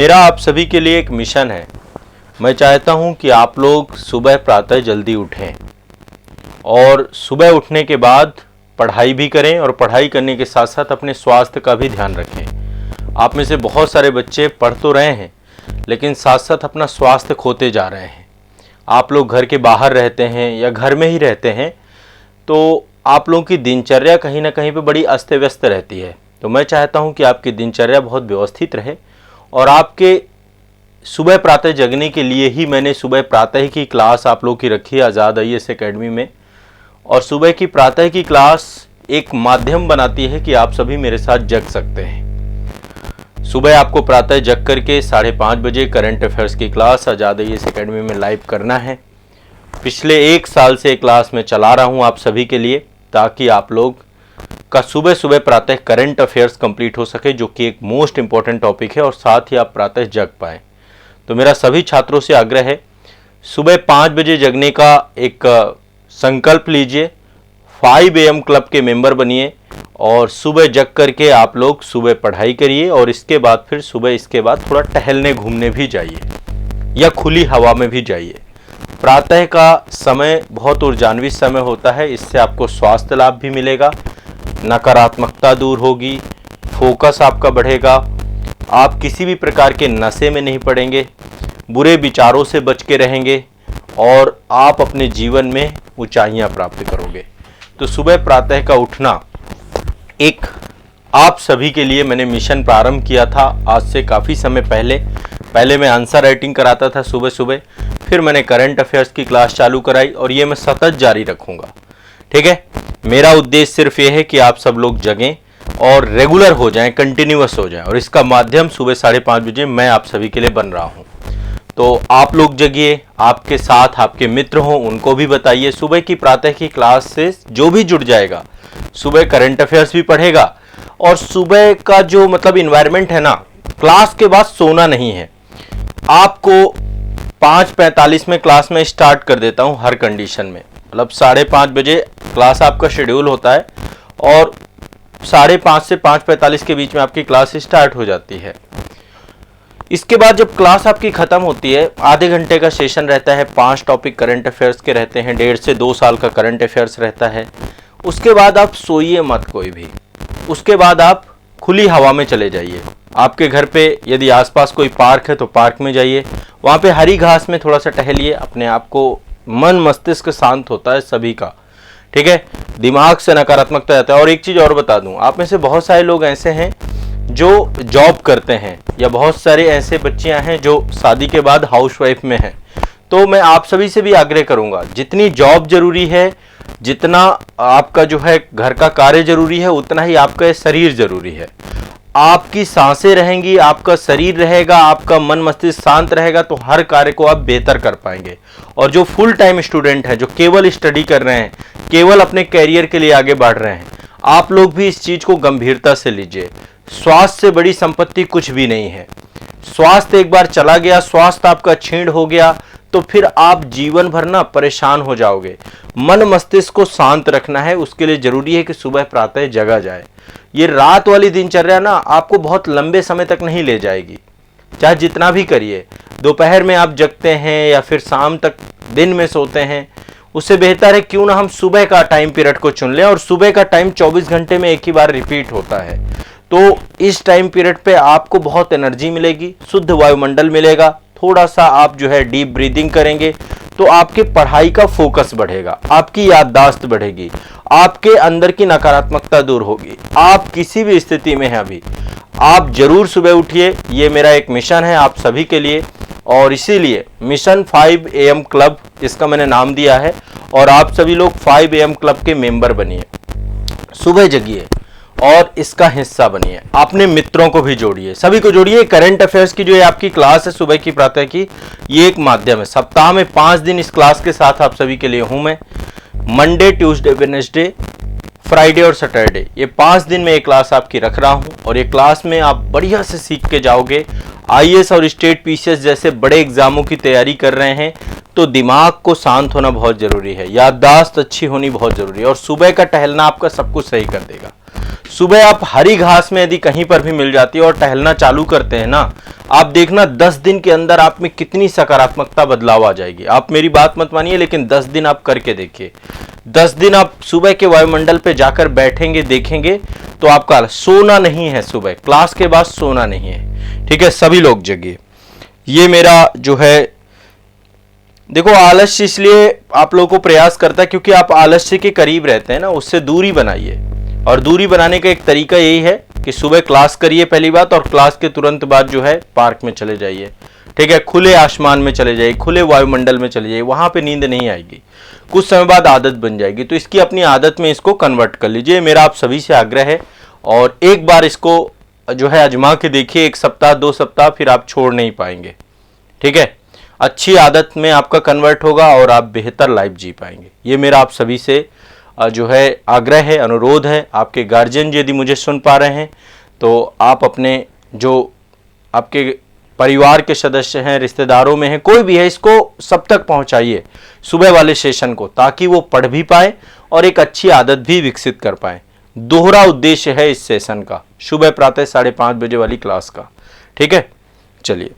मेरा आप सभी के लिए एक मिशन है। मैं चाहता हूं कि आप लोग सुबह प्रातः जल्दी उठें और सुबह उठने के बाद पढ़ाई भी करें और पढ़ाई करने के साथ साथ अपने स्वास्थ्य का भी ध्यान रखें। आप में से बहुत सारे बच्चे पढ़ तो रहे हैं लेकिन साथ साथ अपना स्वास्थ्य खोते जा रहे हैं। आप लोग घर के बाहर रहते हैं या घर में ही रहते हैं तो आप लोगों की दिनचर्या कहीं ना कहीं पे बड़ी अस्त व्यस्त रहती है। तो मैं चाहता हूं कि आपकी दिनचर्या बहुत व्यवस्थित रहे और आपके सुबह प्रातः जगने के लिए ही मैंने सुबह प्रातः की क्लास आप लोगों की रखी है आज़ाद IAS एकेडमी में। और सुबह की प्रातः की क्लास एक माध्यम बनाती है कि आप सभी मेरे साथ जग सकते हैं। सुबह आपको प्रातः जग करके 5:30 बजे करंट अफेयर्स की क्लास आज़ाद IAS एकेडमी में लाइव करना है। पिछले 1 साल से क्लास में चला रहा हूँ आप सभी के लिए, ताकि आप लोग का सुबह सुबह प्रातः करंट अफेयर्स कंप्लीट हो सके, जो कि एक मोस्ट इंपॉर्टेंट टॉपिक है, और साथ ही आप प्रातः जग पाएँ। तो मेरा सभी छात्रों से आग्रह है, सुबह 5 बजे जगने का एक संकल्प लीजिए, 5 AM क्लब के मेंबर बनिए और सुबह जग करके आप लोग सुबह पढ़ाई करिए और इसके बाद फिर सुबह इसके बाद थोड़ा टहलने घूमने भी जाइए या खुली हवा में भी जाइए। प्रातः का समय बहुत ऊर्जान्वित समय होता है, इससे आपको स्वास्थ्य लाभ भी मिलेगा, नकारात्मकता दूर होगी, फोकस आपका बढ़ेगा, आप किसी भी प्रकार के नशे में नहीं पड़ेंगे, बुरे विचारों से बच के रहेंगे और आप अपने जीवन में ऊंचाइयां प्राप्त करोगे। तो सुबह प्रातः का उठना एक आप सभी के लिए मैंने मिशन प्रारंभ किया था आज से काफ़ी समय पहले मैं आंसर राइटिंग कराता था सुबह सुबह, फिर मैंने करंट अफेयर्स की क्लास चालू कराई और ये मैं सतत जारी रखूँगा। ठीक है, मेरा उद्देश्य सिर्फ ये है कि आप सब लोग जगें और रेगुलर हो जाएं, कंटिन्यूअस हो जाएं, और इसका माध्यम सुबह 5:30 बजे मैं आप सभी के लिए बन रहा हूं। तो आप लोग जगिए, आपके साथ आपके मित्र हों उनको भी बताइए। सुबह की प्रातः की क्लास से जो भी जुड़ जाएगा, सुबह करंट अफेयर्स भी पढ़ेगा और सुबह का जो मतलब इन्वायरमेंट है ना, क्लास के बाद सोना नहीं है। आपको 5:45 में क्लास में स्टार्ट कर देता हूं हर कंडीशन में, मतलब 5:30 बजे क्लास आपका शेड्यूल होता है और 5:30 से 5:45 के बीच में आपकी क्लास स्टार्ट हो जाती है। इसके बाद जब क्लास आपकी ख़त्म होती है, आधे घंटे का सेशन रहता है, 5 टॉपिक करंट अफेयर्स के रहते हैं, 1.5 से 2 साल का करंट अफेयर्स रहता है। उसके बाद आप सोइए मत कोई भी, उसके बाद आप खुली हवा में चले जाइए। आपके घर पे यदि आसपास कोई पार्क है तो पार्क में जाइए, वहाँ पे हरी घास में थोड़ा सा टहलिए, अपने आप को मन मस्तिष्क शांत होता है सभी का। ठीक है, दिमाग से नकारात्मकता जाता है। और एक चीज़ और बता दूं, आप में से बहुत सारे लोग ऐसे हैं जो जॉब करते हैं या बहुत सारे ऐसे बच्चियां हैं जो शादी के बाद हाउसवाइफ में हैं। तो मैं आप सभी से भी आग्रह करूंगा, जितनी जॉब जरूरी है, जितना आपका जो है घर का कार्य जरूरी है, उतना ही आपका शरीर जरूरी है। आपकी सांसें रहेंगी, आपका शरीर रहेगा, आपका मन मस्तिष्क शांत रहेगा तो हर कार्य को आप बेहतर कर पाएंगे। और जो फुल टाइम स्टूडेंट हैं, जो केवल स्टडी कर रहे हैं, केवल अपने कैरियर के लिए आगे बढ़ रहे हैं, आप लोग भी इस चीज़ को गंभीरता से लीजिए। स्वास्थ्य से बड़ी संपत्ति कुछ भी नहीं है। स्वास्थ्य एक बार चला गया, स्वास्थ्य आपका क्षीण हो गया तो फिर आप जीवन भर ना परेशान हो जाओगे। मन मस्तिष्क को शांत रखना है, उसके लिए जरूरी है कि सुबह प्रातः जगा जाए। ये रात वाली दिनचर्या ना आपको बहुत लंबे समय तक नहीं ले जाएगी, चाहे जितना भी करिए। दोपहर में आप जगते हैं या फिर शाम तक दिन में सोते हैं, उससे बेहतर है क्यों ना हम सुबह का टाइम पीरियड को चुन लें। और सुबह का टाइम 24 घंटे में एक ही बार रिपीट होता है, तो इस टाइम पीरियड पे आपको बहुत एनर्जी मिलेगी, शुद्ध वायुमंडल मिलेगा। थोड़ा सा आप जो है डीप ब्रीदिंग करेंगे तो आपके पढ़ाई का फोकस बढ़ेगा, आपकी याददाश्त बढ़ेगी, आपके अंदर की नकारात्मकता दूर होगी। आप किसी भी स्थिति में हैं अभी, आप जरूर सुबह उठिए। ये मेरा एक मिशन है आप सभी के लिए और इसीलिए मिशन 5 AM क्लब इसका मैंने नाम दिया है। और आप सभी लोग 5 AM क्लब के मेंबर बनिए, सुबह जगिए और इसका हिस्सा बनिए। अपने मित्रों को भी जोड़िए, सभी को जोड़िए। करंट अफेयर्स की जो है आपकी क्लास है सुबह की प्रातः की, ये एक माध्यम है। सप्ताह में 5 दिन इस क्लास के साथ आप सभी के लिए हूं मैं। मंडे, ट्यूसडे, वेडनेसडे, फ्राइडे और सैटरडे, ये 5 दिन में एक क्लास आपकी रख रहा हूं और ये क्लास में आप बढ़िया से सीख के जाओगे। IAS और स्टेट PCS जैसे बड़े एग्जामों की तैयारी कर रहे हैं तो दिमाग को शांत होना बहुत जरूरी है, याददाश्त अच्छी होनी बहुत जरूरी है और सुबह का टहलना आपका सब कुछ सही कर देगा। सुबह आप हरी घास में यदि कहीं पर भी मिल जाती है और टहलना चालू करते हैं ना, आप देखना 10 दिन के अंदर आप में कितनी सकारात्मकता बदलाव आ जाएगी। आप मेरी बात मत मानिए, लेकिन 10 दिन आप करके देखिए। 10 दिन आप सुबह के वायुमंडल पे जाकर बैठेंगे, देखेंगे तो आपका सोना नहीं है, सुबह क्लास के बाद सोना नहीं है। ठीक है, सभी लोग जगिए। ये मेरा जो है, देखो आलस्य इसलिए आप लोगों को प्रयास करता है क्योंकि आप आलस्य के करीब रहते हैं ना, उससे दूरी बनाइए। और दूरी बनाने का एक तरीका यही है कि सुबह क्लास करिए पहली बात, और क्लास के तुरंत बाद जो है पार्क में चले जाइए। ठीक है, खुले आसमान में चले जाइए, खुले वायुमंडल में चले जाइए, वहां पे नींद नहीं आएगी, कुछ समय बाद आदत बन जाएगी। तो इसकी अपनी आदत में इसको कन्वर्ट कर लीजिए, मेरा आप सभी से आग्रह है। और एक बार इसको जो है आजमा के देखिए, 1 सप्ताह 2 सप्ताह, फिर आप छोड़ नहीं पाएंगे। ठीक है, अच्छी आदत में आपका कन्वर्ट होगा और आप बेहतर लाइफ जी पाएंगे। ये मेरा आप सभी से जो है आग्रह है, अनुरोध है। आपके गार्जियन यदि मुझे सुन पा रहे हैं तो आप अपने जो आपके परिवार के सदस्य हैं, रिश्तेदारों में हैं, कोई भी है, इसको सब तक पहुंचाइए सुबह वाले सेशन को, ताकि वो पढ़ भी पाए और एक अच्छी आदत भी विकसित कर पाए। दोहरा उद्देश्य है इस सेशन का, सुबह प्रातः 5:30 बजे वाली क्लास का। ठीक है, चलिए।